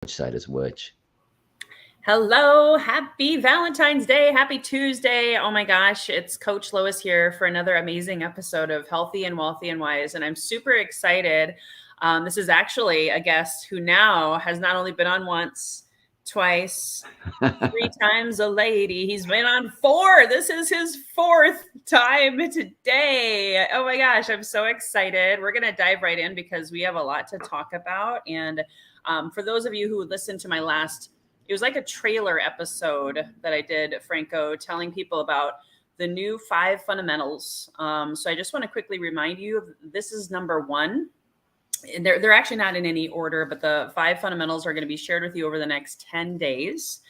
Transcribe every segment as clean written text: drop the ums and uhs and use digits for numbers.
Which side is which? Hello, happy Valentine's Day, happy Tuesday. Oh my gosh, it's Coach Lois here for another amazing episode of Healthy and Wealthy and Wise. And I'm super excited. This is actually a guest who now has not only been on once, twice, three times a lady. He's been on four. This is his fourth time today. Oh my gosh, I'm so excited. We're going to dive right in because we have a lot to talk about. And for those of you who listened to my last, it was like a trailer episode that I did, Franco, telling people about the new 5 fundamentals. So I just want to quickly remind you, this is number 1. They're actually not in any order, but the 5 fundamentals are going to be shared with you over the next 10 days,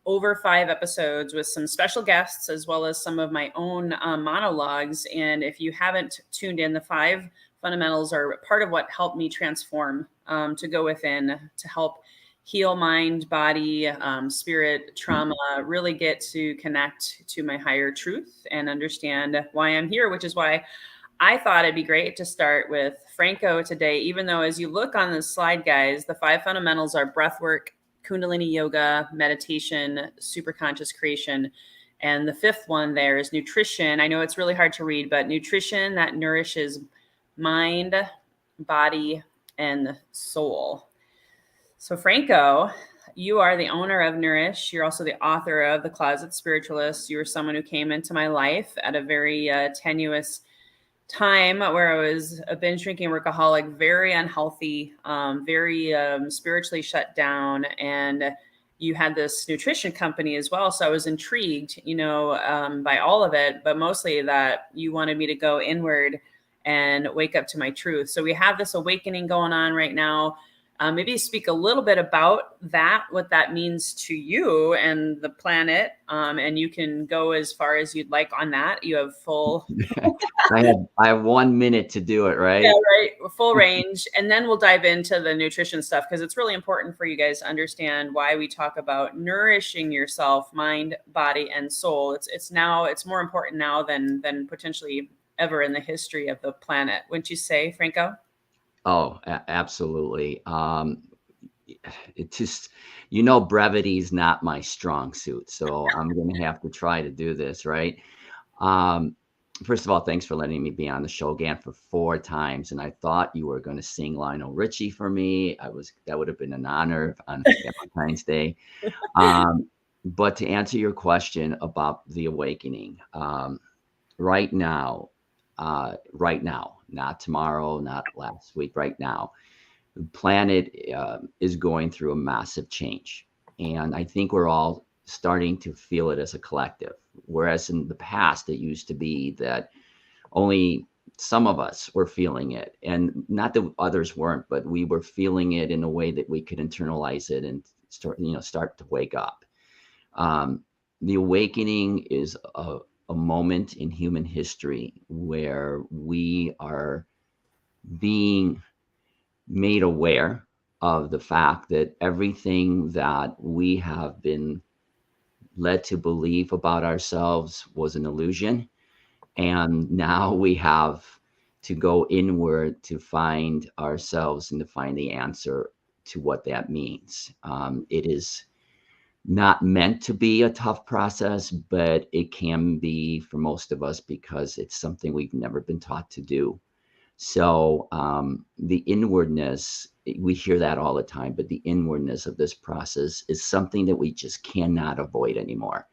over 5 episodes with some special guests, as well as some of my own monologues. And if you haven't tuned in, the 5 fundamentals are part of what helped me transform, to go within, to help heal mind, body, spirit, trauma, really get to connect to my higher truth and understand why I'm here, which is why I thought it'd be great to start with Franco today, even though as you look on the slide, guys, the 5 fundamentals are breath work, Kundalini yoga, meditation, super conscious creation. And the 5th one there is nutrition. I know it's really hard to read, but nutrition that nourishes mind, body, and soul. So Franco, you are the owner of Nourish. You're also the author of The Closet Spiritualist. You were someone who came into my life at a very tenuous time where I was a binge drinking workaholic, very unhealthy, very spiritually shut down. And you had this nutrition company as well. So I was intrigued, by all of it, but mostly that you wanted me to go inward and wake up to my truth. So we have this awakening going on right now. Maybe speak a little bit about that, what that means to you and the planet. And you can go as far as you'd like on that. You have full I have 1 minute to do it, right? Yeah, right. Full range. And then we'll dive into the nutrition stuff because it's really important for you guys to understand why we talk about nourishing yourself, mind, body, and soul. It's more important now than potentially ever in the history of the planet. Wouldn't you say, Franco? Oh, absolutely. It just, brevity is not my strong suit, so I'm going to have to try to do this, right? First of all, thanks for letting me be on the show again for 4 times. And I thought you were going to sing Lionel Richie for me. That would have been an honor on Valentine's Day. But to answer your question about the awakening, right now, not tomorrow, not last week, right now, the planet is going through a massive change. And I think we're all starting to feel it as a collective. Whereas in the past, it used to be that only some of us were feeling it. And not that others weren't, but we were feeling it in a way that we could internalize it and start to wake up. The awakening is a moment in human history where we are being made aware of the fact that everything that we have been led to believe about ourselves was an illusion. And now we have to go inward to find ourselves and to find the answer to what that means. It is not meant to be a tough process, but it can be for most of us because it's something we've never been taught to do. So the inwardness, we hear that all the time, but the inwardness of this process is something that we just cannot avoid anymore.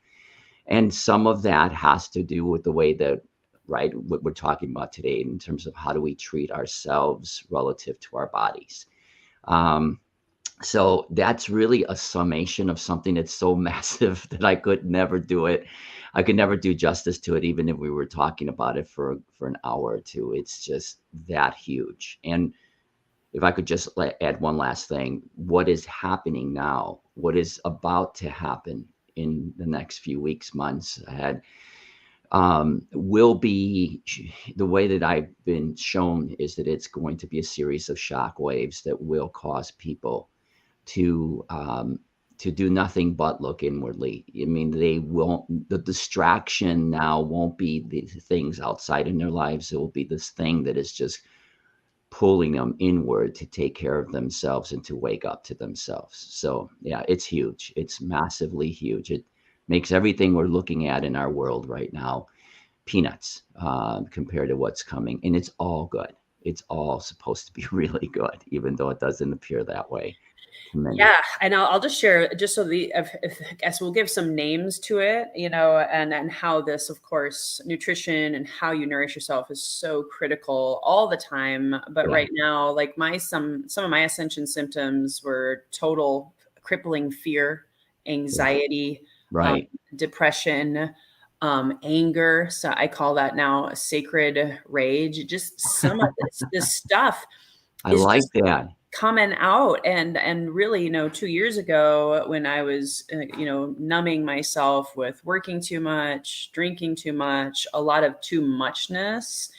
And some of that has to do with the way that, right, what we're talking about today in terms of how do we treat ourselves relative to our bodies. So that's really a summation of something that's so massive that I could never do it. I could never do justice to it, even if we were talking about it for an hour or two. It's just that huge. And if I could just add one last thing, what is happening now, what is about to happen in the next few weeks, months ahead, will be, the way that I've been shown is that it's going to be a series of shock waves that will cause people to do nothing but look inwardly. I mean, the distraction now won't be the things outside in their lives. It will be this thing that is just pulling them inward to take care of themselves and to wake up to themselves. So yeah, it's huge. It's massively huge. It makes everything we're looking at in our world right now peanuts compared to what's coming. And it's all good. It's all supposed to be really good, even though it doesn't appear that way to many. Yeah, and I'll just share just so if I guess we'll give some names to it, and how this, of course, nutrition and how you nourish yourself is so critical all the time. But Yeah, right now, like some of my ascension symptoms were total crippling fear, yeah, anxiety, um, right. depression, anger. So I call that now a sacred rage. Just some of this stuff I is like just that. coming out. And really, 2 years ago, when I was numbing myself with working too much, drinking too much, a lot of too muchness,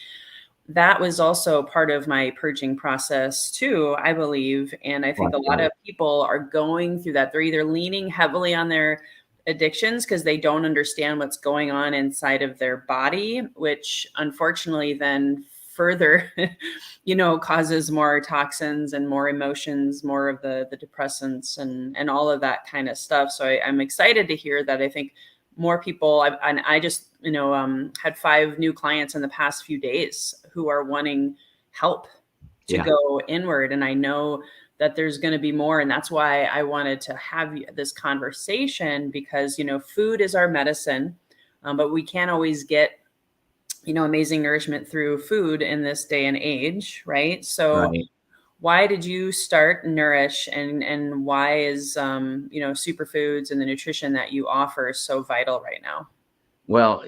that was also part of my purging process too, I believe. And I Well, think a lot of people are going through that. They're either leaning heavily on their addictions because they don't understand what's going on inside of their body, which unfortunately then further causes more toxins and more emotions, more of the depressants and all of that kind of stuff. So I'm excited to hear that. I think more people, and I just had 5 new clients in the past few days who are wanting help to yeah, go inward, and I know that there's going to be more. And that's why I wanted to have this conversation, because food is our medicine, but we can't always get amazing nourishment through food in this day and age, right? So right. why did you start Nourish, and why is superfoods and the nutrition that you offer so vital right now? Well,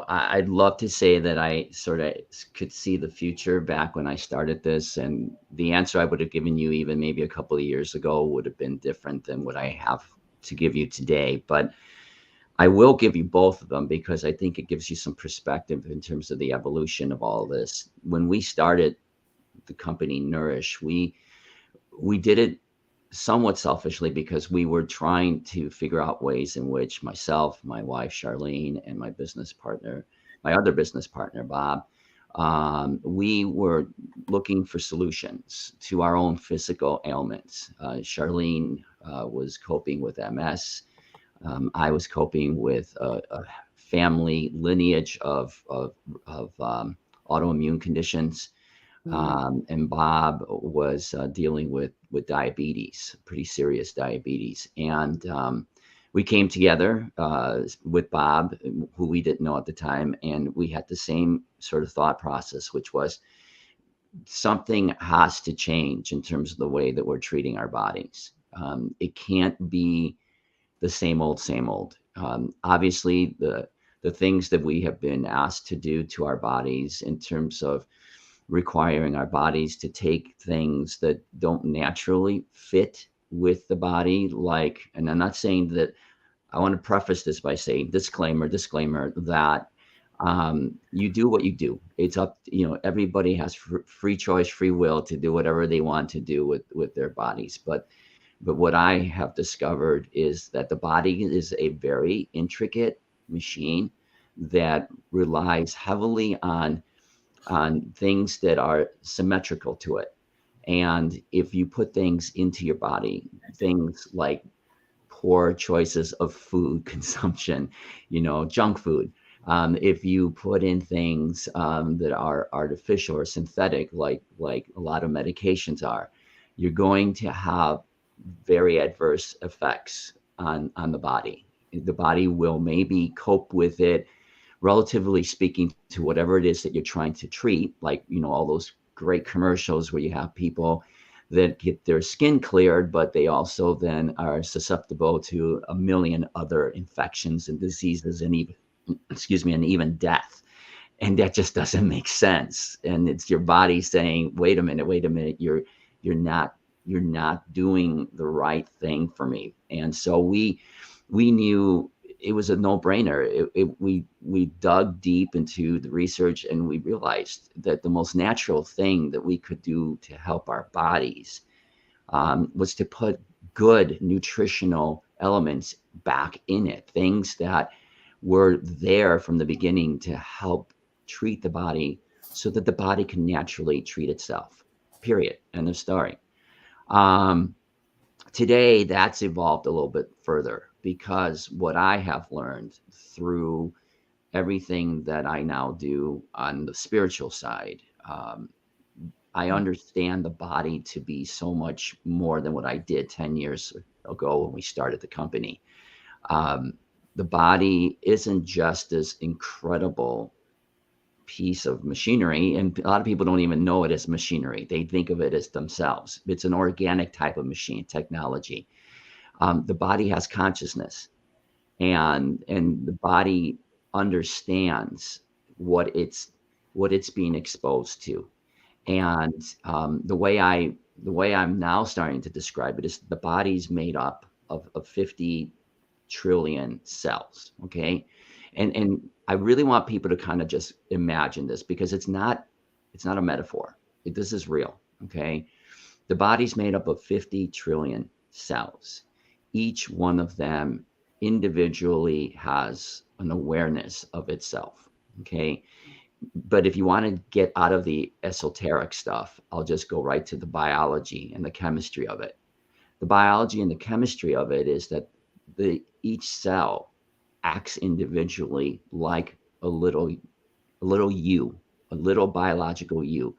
I'd love to say that I sort of could see the future back when I started this, and the answer I would have given you even maybe a couple of years ago would have been different than what I have to give you today. But I will give you both of them because I think it gives you some perspective in terms of the evolution of all this. When we started the company Nourish, we did it somewhat selfishly because we were trying to figure out ways in which myself, my wife Charlene, and my other business partner Bob, we were looking for solutions to our own physical ailments. Charlene was coping with MS. I was coping with a family lineage of autoimmune conditions, Mm. and Bob was dealing with diabetes, pretty serious diabetes, and we came together with Bob, who we didn't know at the time, and we had the same sort of thought process, which was something has to change in terms of the way that we're treating our bodies. It can't be the same old, same old. Obviously, the things that we have been asked to do to our bodies in terms of requiring our bodies to take things that don't naturally fit with the body, like, and I'm not saying that, I want to preface this by saying disclaimer that you do what you do. It's up, everybody has free choice, free will to do whatever they want to do with their bodies. But what I have discovered is that the body is a very intricate machine that relies heavily on things that are symmetrical to it. And if you put things into your body, things like poor choices of food consumption, junk food, if you put in things that are artificial or synthetic, like a lot of medications are, you're going to have very adverse effects on the body. The body will maybe cope with it, relatively speaking, to whatever it is that you're trying to treat, like, all those great commercials where you have people that get their skin cleared, but they also then are susceptible to a million other infections and diseases and even, excuse me, and even death. And that just doesn't make sense. And it's your body saying, wait a minute, you're not you're not doing the right thing for me. And so we knew it was a no-brainer. We dug deep into the research, and we realized that the most natural thing that we could do to help our bodies was to put good nutritional elements back in it, things that were there from the beginning to help treat the body so that the body can naturally treat itself. period. End of story. Today, that's evolved a little bit further, because what I have learned through everything that I now do on the spiritual side, I understand the body to be so much more than what I did 10 years ago when we started the company. The body isn't just this incredible piece of machinery, and a lot of people don't even know it as machinery. They think of it as themselves. It's an organic type of machine technology. The body has consciousness, and the body understands what it's being exposed to. And the way I'm now starting to describe it is the body's made up of 50 trillion cells. Okay. And I really want people to kind of just imagine this, because it's not a metaphor. This is real. Okay. The body's made up of 50 trillion cells. Each one of them individually has an awareness of itself. Okay. But if you want to get out of the esoteric stuff, I'll just go right to the biology and the chemistry of it. The biology and the chemistry of it is that each cell acts individually like a little you, a little biological you.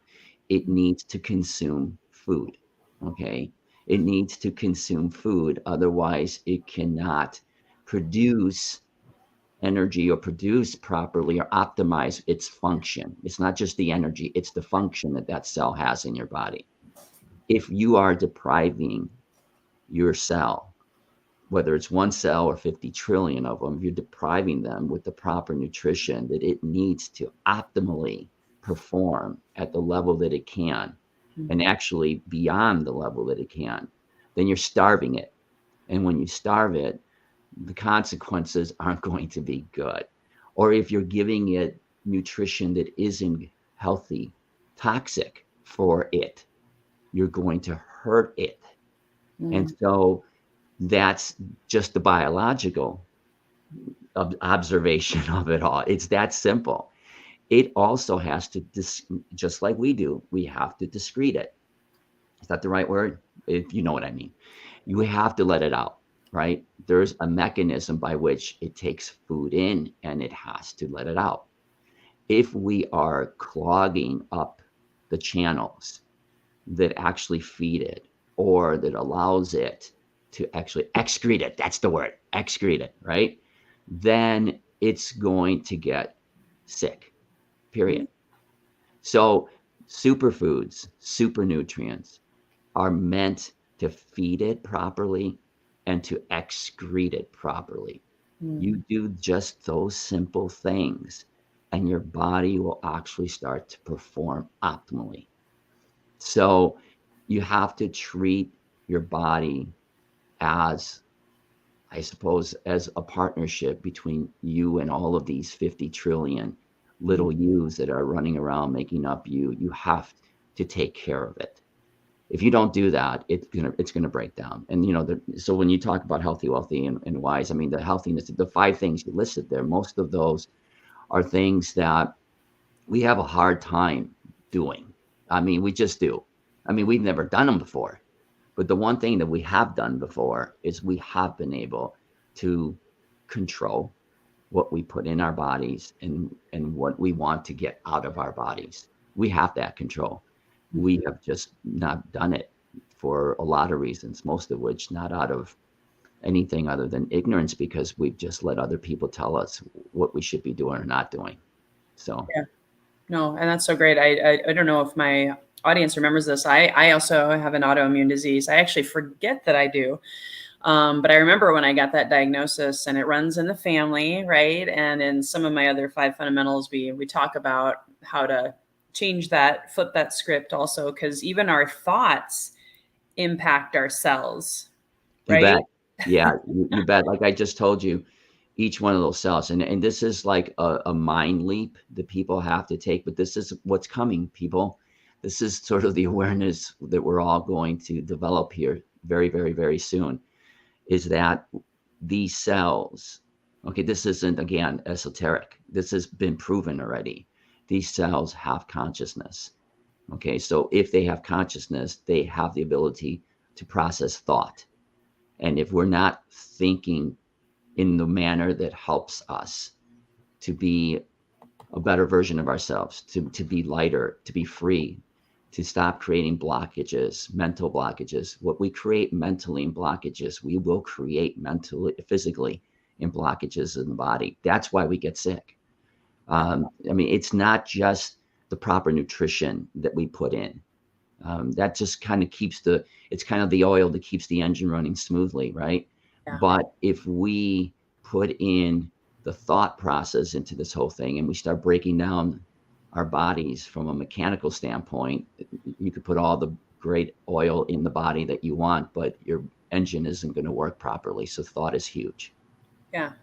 It needs to consume food. Okay. It needs to consume food. Otherwise, it cannot produce energy or produce properly or optimize its function. It's not just the energy, it's the function that cell has in your body. If you are depriving your cell, whether it's one cell or 50 trillion of them, you're depriving them with the proper nutrition that it needs to optimally perform at the level that it can, and actually beyond the level that it can, then you're starving it. And when you starve it, the consequences aren't going to be good. Or if you're giving it nutrition that isn't healthy, toxic for it, you're going to hurt it. And so that's just the biological observation of it all. It's that simple. It also has to, just like we do, we have to discrete it. Is that the right word? If you know what I mean. You have to let it out. Right? There's a mechanism by which it takes food in and it has to let it out. If we are clogging up the channels that actually feed it, or that allows it to actually excrete it, that's the word, excrete it, right? Then it's going to get sick, period. So superfoods, super nutrients are meant to feed it properly and to excrete it properly. You do just those simple things, and your body will actually start to perform optimally. So you have to treat your body as, I suppose, as a partnership between you and all of these 50 trillion little yous that are running around making up you. You have to take care of it. If you don't do that, it's gonna break down. And so when you talk about healthy, wealthy, and wise, I mean, the healthiness, the 5 things you listed there, most of those are things that we have a hard time doing. I mean, we just do. I mean, we've never done them before. But the one thing that we have done before is we have been able to control what we put in our bodies and what we want to get out of our bodies. We have that control. We have just not done it for a lot of reasons, most of which not out of anything other than ignorance, because we've just let other people tell us what we should be doing or not doing. So yeah, no, and that's so great. I don't know if my audience remembers this. I also have an autoimmune disease. I actually forget that I do. But I remember when I got that diagnosis, and it runs in the family, right? And in some of my other 5 fundamentals, we talk about how to change that, flip that script also, because even our thoughts impact our cells, right? You bet. Yeah, you bet. Like I just told you, each one of those cells, and this is like a mind leap that people have to take, but this is what's coming, people. This is sort of the awareness that we're all going to develop here very, very, very soon, is that these cells, okay, this isn't, again, esoteric. This has been proven already. These cells have consciousness. Okay, so if they have consciousness, they have the ability to process thought. And if we're not thinking in the manner that helps us to be a better version of ourselves, to be lighter, to be free, to stop creating blockages, mental blockages. What we create mentally in blockages, we will create mentally, physically in blockages in the body. That's why we get sick. I mean, it's not just the proper nutrition that we put in. That just kind of it's kind of the oil that keeps the engine running smoothly, right? Yeah. But if we put in the thought process into this whole thing and we start breaking down our bodies from a mechanical standpoint, you could put all the great oil in the body that you want, but your engine isn't going to work properly. So thought is huge. Yeah.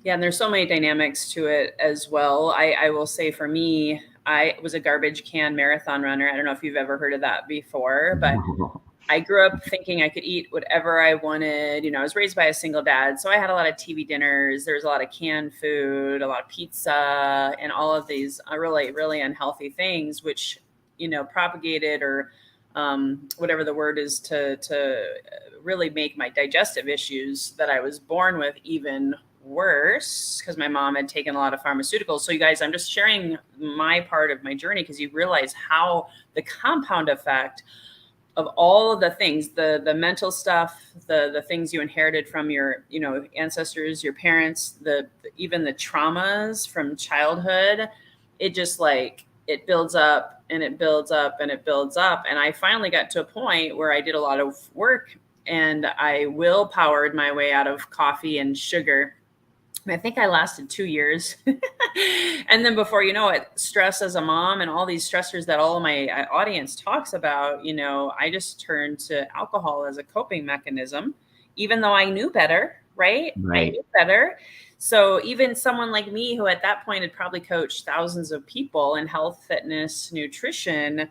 Yeah, and there's so many dynamics to it as well. I will say for me, I was a garbage can marathon runner. I don't know if you've ever heard of that before, but I grew up thinking I could eat whatever I wanted. You know, I was raised by a single dad, so I had a lot of TV dinners. There was a lot of canned food, a lot of pizza, and all of these really, really unhealthy things, which, you know, propagated or whatever the word is to really make my digestive issues that I was born with even worse because my mom had taken a lot of pharmaceuticals. So you guys, I'm just sharing my part of my journey because you realize how the compound effect of all of the things, the mental stuff, the things you inherited from your, you know, ancestors, your parents, even the traumas from childhood, it just like it builds up and it builds up and it builds up. And I finally got to a point where I did a lot of work and I willpowered my way out of coffee and sugar. I think I lasted 2 years. And then before you know it, stress as a mom and all these stressors that all of my audience talks about, you know, I just turned to alcohol as a coping mechanism, even though I knew better, right? I Right. knew better. So even someone like me, who at that point had probably coached thousands of people in health, fitness, nutrition.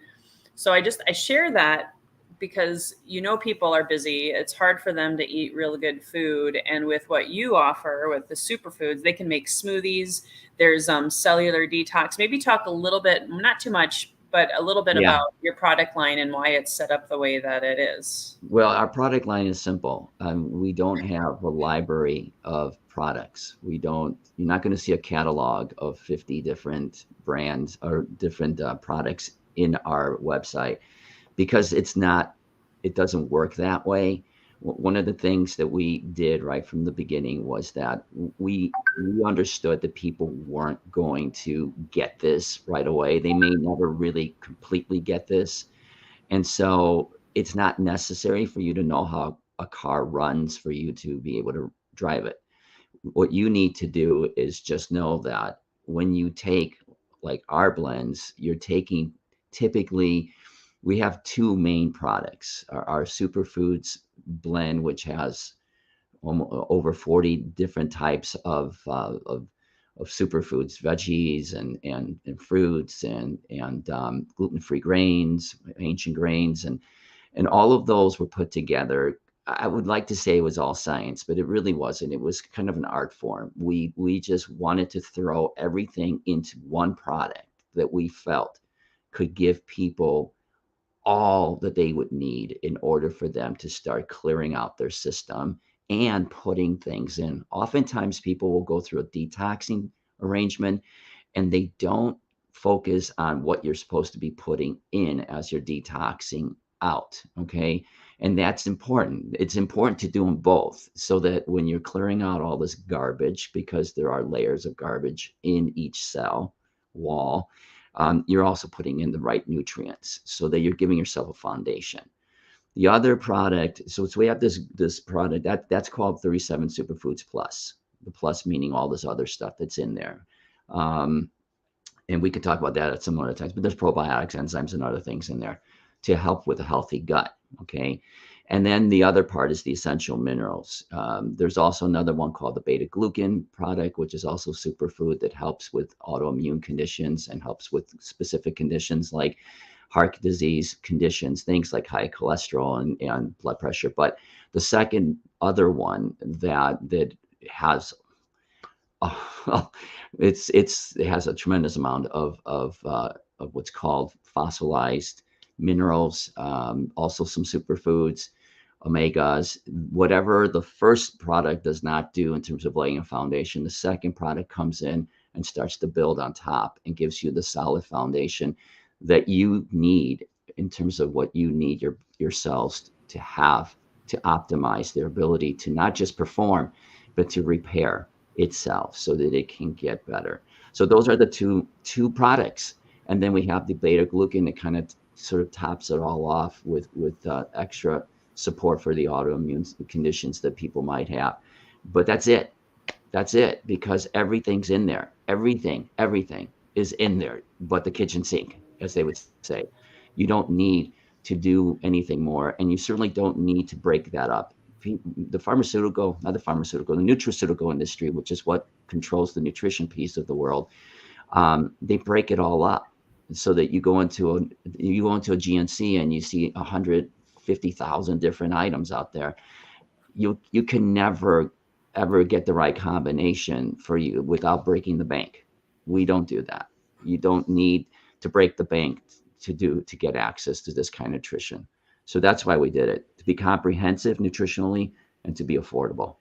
So I share that because, you know, people are busy. It's hard for them to eat really good food. And with what you offer with the superfoods, they can make smoothies. There's cellular detox. Maybe talk a little bit, not too much, but a little bit Yeah. about your product line and why it's set up the way that it is. Well, our product line is simple. We don't have a library of products. You're not going to see a catalog of 50 different brands or different products in our website because it doesn't work that way. One of the things that we did right from the beginning was that we understood that people weren't going to get this right away. They may never really completely get this. And so it's not necessary for you to know how a car runs for you to be able to drive it. What you need to do is just know that when you take like our blends, you're taking typically, we have two main products. Our superfoods blend, which has over 40 different types of superfoods, veggies and fruits and gluten-free grains, ancient grains, and all of those were put together. I would like to say it was all science, but it really wasn't. It was kind of an art form. We just wanted to throw everything into one product that we felt could give people all that they would need in order for them to start clearing out their system and putting things in. Oftentimes, people will go through a detoxing arrangement and they don't focus on what you're supposed to be putting in as you're detoxing out. Okay. And that's important. It's important to do them both so that when you're clearing out all this garbage, because there are layers of garbage in each cell wall, you're also putting in the right nutrients so that you're giving yourself a foundation. The other product, so we have this product that's called 37 Superfoods Plus. The plus meaning all this other stuff that's in there. And we could talk about that at some other times, but there's probiotics, enzymes, and other things in there to help with a healthy gut. Okay. And then the other part is the essential minerals. There's also another one called the beta glucan product, which is also superfood that helps with autoimmune conditions and helps with specific conditions like heart disease conditions, things like high cholesterol and blood pressure. But the second other one that has it has a tremendous amount of of what's called fossilized minerals, also some superfoods, omegas. Whatever the first product does not do in terms of laying a foundation, the second product comes in and starts to build on top and gives you the solid foundation that you need in terms of what you need your cells to have to optimize their ability to not just perform, but to repair itself so that it can get better. So those are the two products. And then we have the beta glucan that kind of sort of tops it all off with extra support for the autoimmune conditions that people might have. But that's it. That's it, because everything's in there. Everything is in there, but the kitchen sink, as they would say. You don't need to do anything more, and you certainly don't need to break that up. The nutraceutical industry, which is what controls the nutrition piece of the world, they break it all up so that you go into a GNC and you see 150,000 different items out there. You can never ever get the right combination for you without breaking the bank. We don't do that. You don't need to break the bank to get access to this kind of nutrition. So that's why we did it, to be comprehensive nutritionally and to be affordable.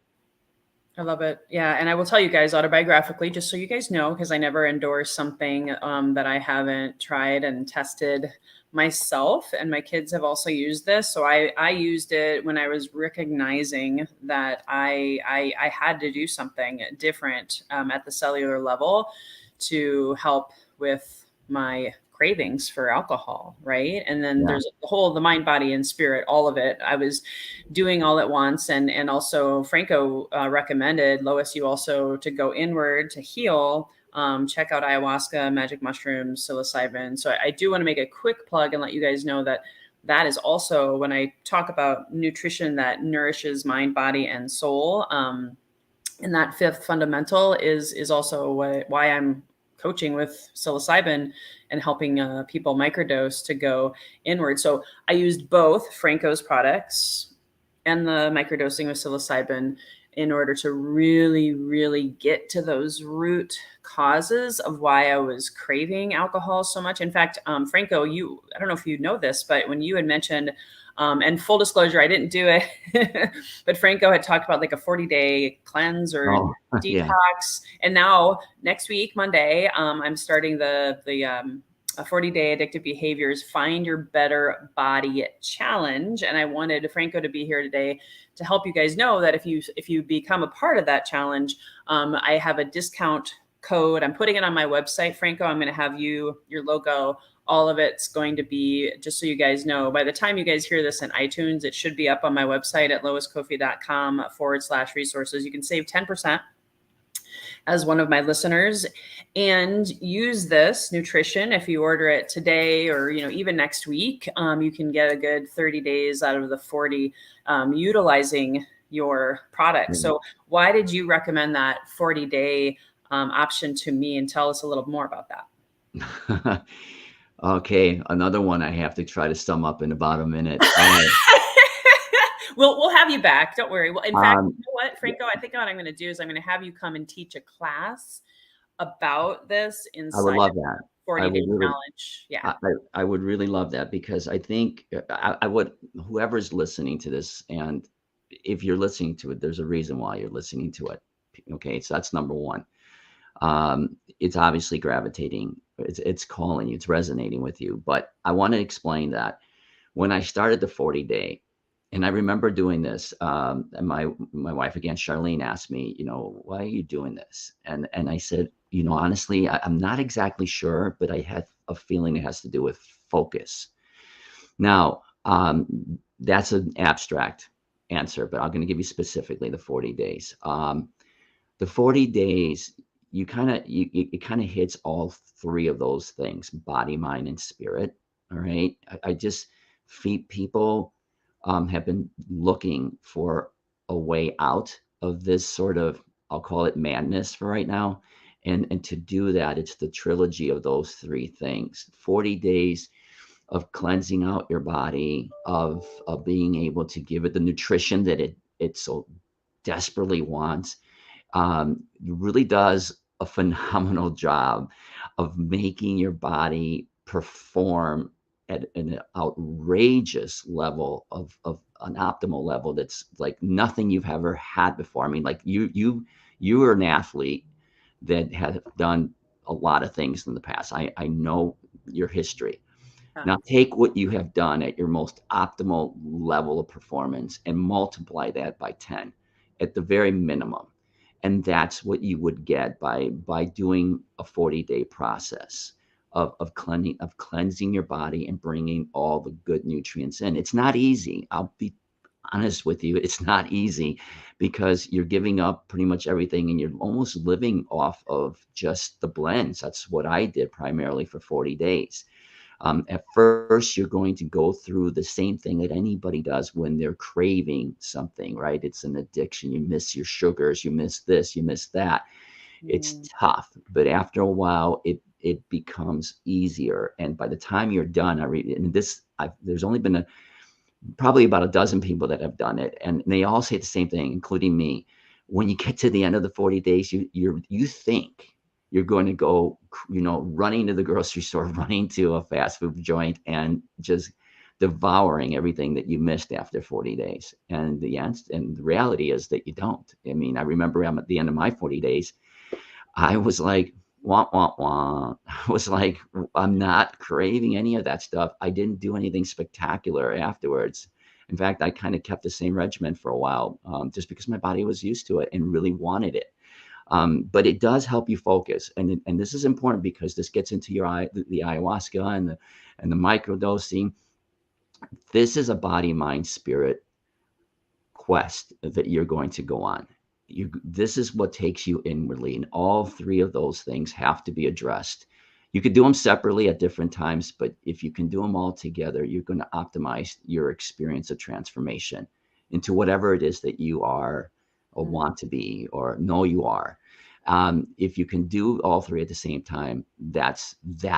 I love it. Yeah. And I will tell you guys autobiographically, just so you guys know, because I never endorse something that I haven't tried and tested myself. And my kids have also used this. So I used it when I was recognizing that I had to do something different at the cellular level to help with my cravings for alcohol, right? And then there's the mind, body, and spirit, all of it. I was doing all at once. And also Franco recommended, Lois, you also to go inward to heal. Check out ayahuasca, magic mushrooms, psilocybin. So I do want to make a quick plug and let you guys know that is also, when I talk about nutrition that nourishes mind, body, and soul. And that fifth fundamental is also why I'm coaching with psilocybin and helping people microdose to go inward. So I used both Franco's products and the microdosing with psilocybin in order to really, really get to those root causes of why I was craving alcohol so much. In fact, Franco, I don't know if you know this, but when you had mentioned, and full disclosure, I didn't do it, but Franco had talked about like a 40-day cleanse or detox. Yeah. And now next week, Monday, I'm starting the 40-day addictive behaviors, find your better body challenge. And I wanted Franco to be here today to help you guys know that if you become a part of that challenge, I have a discount code. I'm putting it on my website, Franco. I'm going to have your logo. All of it's going to be, just so you guys know, by the time you guys hear this in iTunes, it should be up on my website at loiscoffey.com/resources. You can save 10% as one of my listeners and use this nutrition. If you order it today or, even next week, you can get a good 30 days out of the 40 utilizing your product. Mm-hmm. So why did you recommend that 40-day option to me, and tell us a little more about that? Okay, another one I have to try to sum up in about a minute. We'll have you back. Don't worry. Well, in fact, you know what, Franco? I think what I'm going to do is I'm going to have you come and teach a class about this inside. I would love that. 40-day challenge. Yeah, I would really love that, because I think I would. Whoever's listening to this, and if you're listening to it, there's a reason why you're listening to it. Okay, so that's number one. It's obviously gravitating. It's calling you. It's resonating with you. But I want to explain that when I started the 40-day. And I remember doing this, and my wife, again, Charlene, asked me, why are you doing this? And I said, honestly, I'm not exactly sure, but I had a feeling it has to do with focus. Now, that's an abstract answer, but I'm going to give you specifically the 40 days. The 40 days, it kind of hits all three of those things: body, mind, and spirit. All right. I just people have been looking for a way out of this sort of, I'll call it madness for right now. And to do that, it's the trilogy of those three things: 40 days of cleansing out your body, of being able to give it the nutrition that it so desperately wants. Really does a phenomenal job of making your body perform at an outrageous level of an optimal level that's like nothing you've ever had before. I mean, like you were an athlete that had done a lot of things in the past. I know your history. Now take what you have done at your most optimal level of performance and multiply that by 10 at the very minimum. And that's what you would get by doing a 40-day process of cleansing your body and bringing all the good nutrients in. It's not easy. I'll be honest with you. It's not easy because you're giving up pretty much everything and you're almost living off of just the blends. That's what I did primarily for 40 days. At first, you're going to go through the same thing that anybody does when they're craving something, right? It's an addiction. You miss your sugars, you miss this, you miss that. It's tough, but after a while, it becomes easier. And by the time you're done, there's only been probably about a dozen people that have done it, and they all say the same thing, including me. When you get to the end of the 40 days, you think you're going to go, running to the grocery store, running to a fast food joint, and just devouring everything that you missed after 40 days. And the reality is that you don't. I mean, I remember at the end of my 40 days, I was like, wah, wah, wah. I was like, I'm not craving any of that stuff. I didn't do anything spectacular afterwards. In fact, I kind of kept the same regimen for a while, just because my body was used to it and really wanted it. But it does help you focus, and this is important because this gets into the ayahuasca and the microdosing. This is a body, mind, spirit quest that you're going to go on. This is what takes you inwardly, and all three of those things have to be addressed. You could do them separately at different times, but if you can do them all together, you're going to optimize your experience of transformation into whatever it is that you are or want to be or know you are. If you can do all three at the same time, that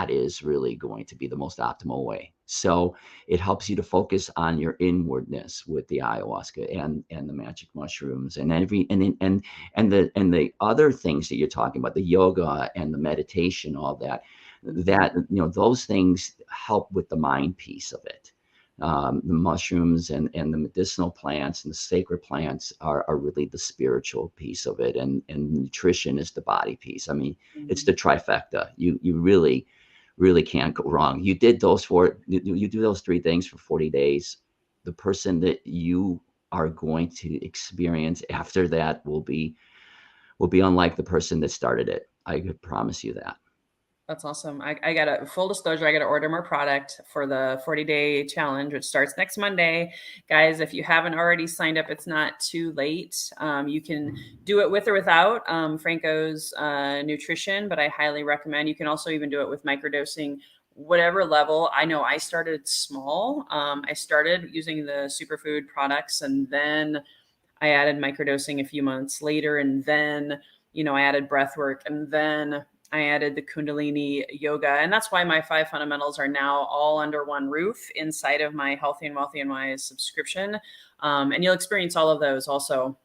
is really going to be the most optimal way. So it helps you to focus on your inwardness with the ayahuasca and the magic mushrooms and the other things that you're talking about, the yoga and the meditation, all that those things help with the mind piece of it. The mushrooms and the medicinal plants and the sacred plants are really the spiritual piece of it, and nutrition is the body piece. I mean, it's the trifecta. You really can't go wrong. You do those three things for 40 days. The person that you are going to experience after that will be unlike the person that started it. I could promise you that. That's awesome. I got a full disclosure. I got to order more product for the 40-day challenge, which starts next Monday. Guys, if you haven't already signed up, it's not too late. You can do it with or without Franco's nutrition, but I highly recommend. You can also even do it with microdosing, whatever level. I know I started small. I started using the superfood products, and then I added microdosing a few months later, and then, I added breath work, and then I added the Kundalini yoga. And that's why my 5 fundamentals are now all under one roof inside of my Healthy and Wealthy and Wise subscription. And you'll experience all of those. Also,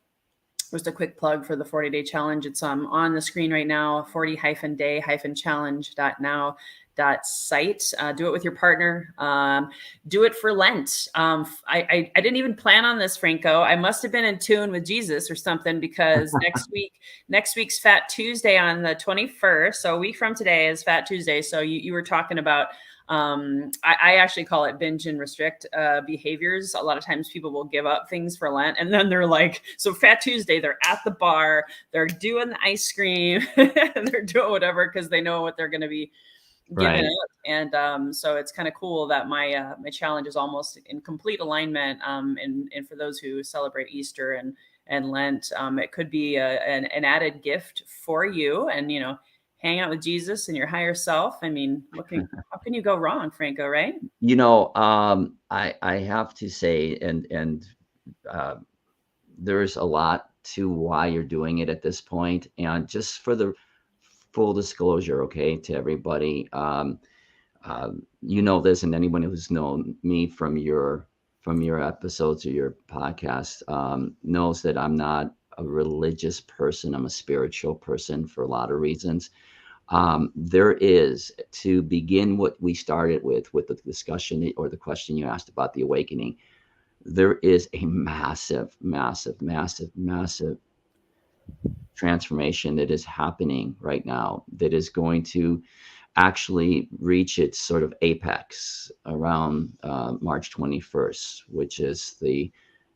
just a quick plug for the 40-day challenge. It's on the screen right now, 40-day-challenge.now.site. Do it with your partner. Do it for Lent. I didn't even plan on this, Franco. I must have been in tune with Jesus or something, because next week's Fat Tuesday on the 21st. So a week from today is Fat Tuesday. So you were talking about, I actually call it binge and restrict behaviors. A lot of times people will give up things for Lent, and then they're like, so Fat Tuesday, they're at the bar, they're doing the ice cream, and they're doing whatever because they know what they're going to be giving up. And so it's kind of cool that my challenge is almost in complete alignment. And for those who celebrate Easter and Lent, it could be an added gift for you, and hang out with Jesus and your higher self. I mean, how can you go wrong, Franco, right? I have to say, and there's a lot to why you're doing it at this point. And just for the full disclosure, okay, to everybody, this, and anyone who's known me from your episodes or your podcast knows that I'm not a religious person. I'm a spiritual person for a lot of reasons. There is, to begin what we started with the discussion or the question you asked about the awakening, there is a massive, massive, massive, massive transformation that is happening right now that is going to actually reach its sort of apex around March 21st, which is the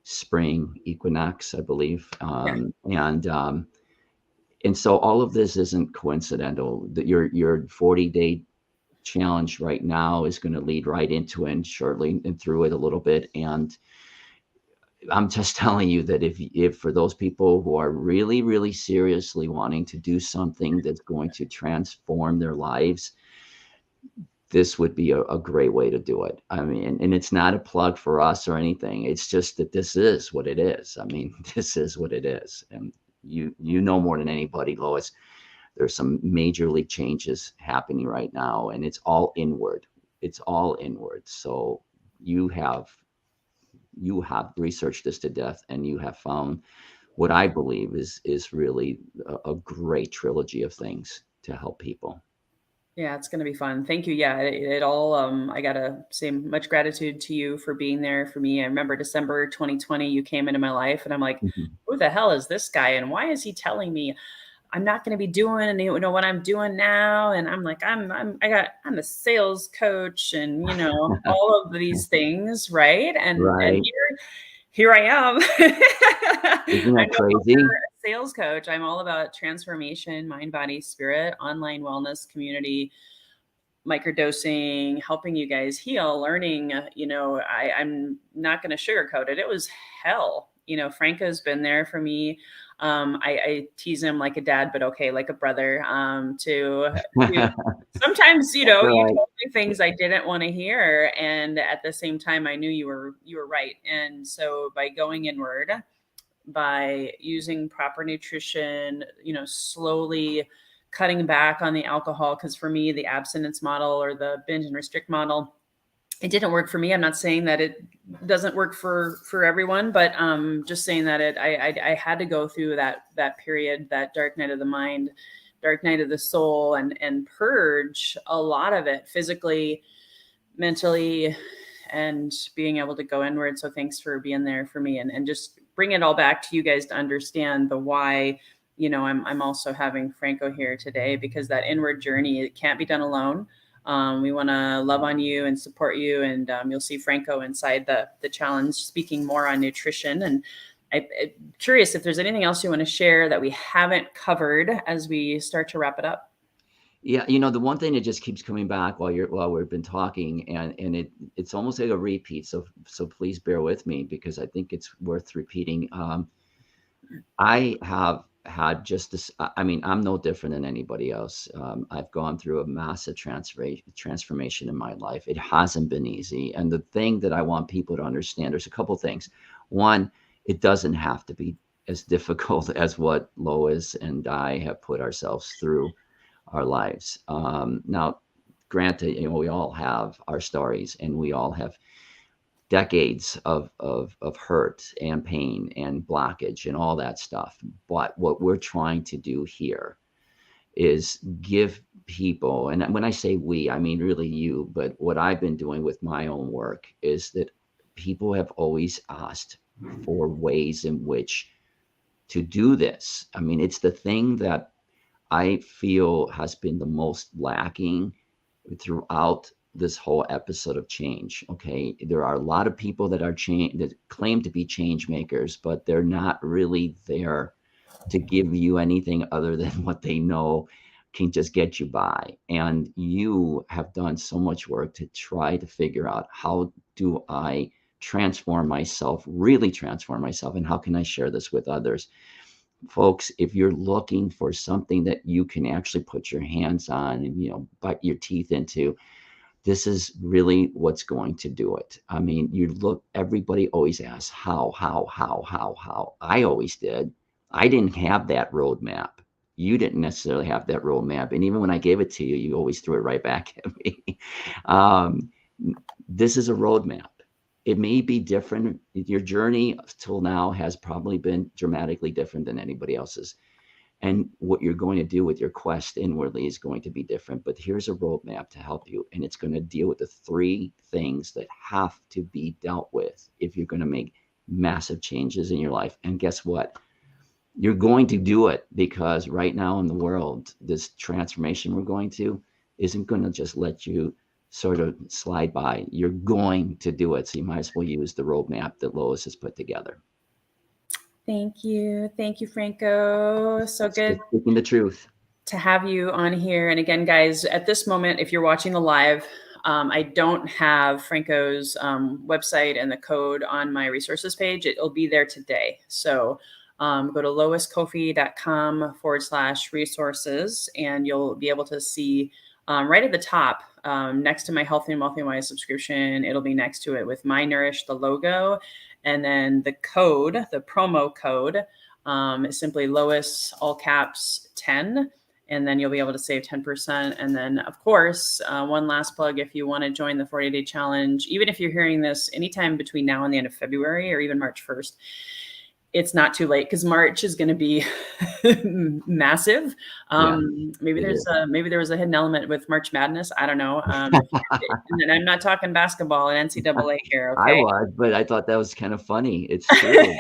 spring equinox, I believe. Yeah. And so all of this isn't coincidental. That your 40-day challenge right now is going to lead right into it, and shortly and through it a little bit. And I'm just telling you that if for those people who are really, really seriously wanting to do something that's going to transform their lives, this would be a great way to do it. I mean, and it's not a plug for us or anything. It's just that this is what it is. I mean, this is what it is. And you know more than anybody, Lois, there's some majorly changes happening right now, and it's all inward. It's all inward. So you have researched this to death, and you have found what I believe is really a great trilogy of things to help people. Yeah, it's going to be fun. Thank you. Yeah, it all, I got to say much gratitude to you for being there for me. I remember December 2020, you came into my life and I'm like, Mhm. who the hell is this guy? And why is he telling me I'm not going to be doing, what I'm doing now? And I'm like, I'm a sales coach and, all of these things. Right. And Right. here I am. Isn't I'm that no longer crazy? a sales coach. I'm all about transformation, mind, body, spirit, online wellness community, microdosing, helping you guys heal, learning. I'm not going to sugarcoat it. It was hell. Franco's been there for me. I tease him like a dad, but okay, like a brother. Sometimes, you Right. told me things I didn't want to hear, and at the same time, I knew you were right. And so, by going inward, by using proper nutrition, slowly cutting back on the alcohol, because for me, the abstinence model or the binge and restrict model, it didn't work for me. I'm not saying that it doesn't work for everyone, but just saying that I had to go through that period, that dark night of the mind, dark night of the soul, and purge a lot of it physically, mentally, and being able to go inward. So thanks for being there for me, and just bring it all back to you guys to understand the why. I'm also having Franco here today because that inward journey, it can't be done alone. We want to love on you and support you, and you'll see Franco inside the challenge speaking more on nutrition. And I'm curious if there's anything else you want to share that we haven't covered as we start to wrap it up. Yeah, the one thing that just keeps coming back while we've been talking, and it's almost like a repeat. So please bear with me because I think it's worth repeating. I have had just this. I mean, I'm no different than anybody else. I've gone through a massive transformation in my life. It hasn't been easy, and the thing that I want people to understand, there's a couple things. One, it doesn't have to be as difficult as what Lois and I have put ourselves through our lives. Now, granted, we all have our stories, and we all have decades of hurt and pain and blockage and all that stuff. But what we're trying to do here is give people, and when I say we, I mean really you, but what I've been doing with my own work is that people have always asked for ways in which to do this. I mean, it's the thing that I feel has been the most lacking throughout this whole episode of change. Okay, there are a lot of people that that claim to be change makers, but they're not really there to give you anything other than what they know can just get you by. And you have done so much work to try to figure out, how do I transform myself, really transform myself, and how can I share this with others? Folks, if you're looking for something that you can actually put your hands on and bite your teeth into, this is really what's going to do it. I mean, everybody always asks how. I always did. I didn't have that roadmap. You didn't necessarily have that roadmap. And even when I gave it to you, you always threw it right back at me. um, this is a roadmap. It may be different. Your journey till now has probably been dramatically different than anybody else's. And what you're going to do with your quest inwardly is going to be different. But here's a roadmap to help you. And it's going to deal with the 3 things that have to be dealt with if you're going to make massive changes in your life. And guess what? You're going to do it, because right now in the world, this transformation we're going to isn't going to just let you sort of slide by. You're going to do it. So you might as well use the roadmap that Lois has put together. Thank you. Thank you, Franco. So good. Speaking the truth. To have you on here. And again, guys, at this moment, if you're watching the live, I don't have Franco's website and the code on my resources page. It'll be there today. So go to loiscoffey.com/resources, and you'll be able to see right at the top, next to my Healthy and Wealthy and Wise subscription, it'll be next to it with my Nourish, the logo, and then the code, the promo code is simply Lois, all caps 10. And then you'll be able to save 10%. And then, of course, one last plug, if you want to join the 40-day challenge, even if you're hearing this anytime between now and the end of February or even March 1st, it's not too late, because March is going to be massive. Maybe there was a hidden element with March Madness. I don't know. And I'm not talking basketball and NCAA here. Okay? I was, but I thought that was kind of funny. It's true.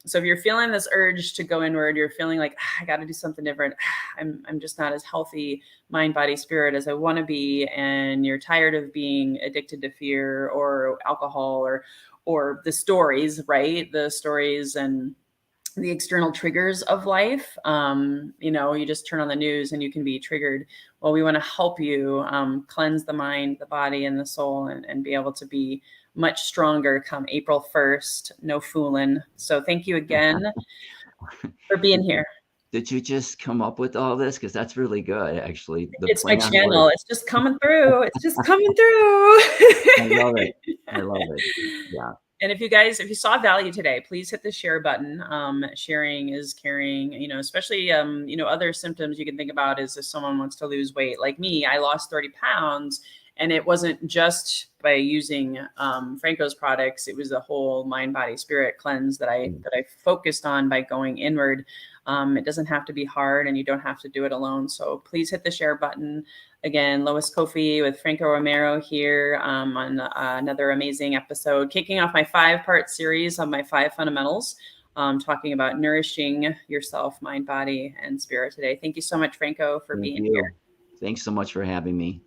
So if you're feeling this urge to go inward, you're feeling like, I got to do something different. I'm just not as healthy, mind, body, spirit as I want to be. And you're tired of being addicted to fear or alcohol or the stories, right? The stories and the external triggers of life. You just turn on the news and you can be triggered. Well, we want to help you cleanse the mind, the body, and the soul, and be able to be much stronger come April 1st. No fooling. So thank you again for being here. Did you just come up with all this? Because that's really good, actually. It's my channel. It's just coming through. It's just coming through. I love it. I love it. Yeah. And if you saw value today, please hit the share button. Sharing is caring, especially, other symptoms you can think about is if someone wants to lose weight. Like me, I lost 30 pounds, and it wasn't just by using Franco's products. It was the whole mind, body, spirit cleanse that I focused on by going inward. It doesn't have to be hard, and you don't have to do it alone. So please hit the share button. Again, Lois Coffey with Franco Romero here on another amazing episode, kicking off my 5-part series on my 5 fundamentals, talking about nourishing yourself, mind, body, and spirit today. Thank you so much, Franco, for being here. Thanks so much for having me.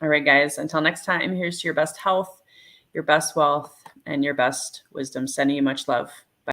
All right, guys, until next time, here's to your best health, your best wealth, and your best wisdom. Sending you much love.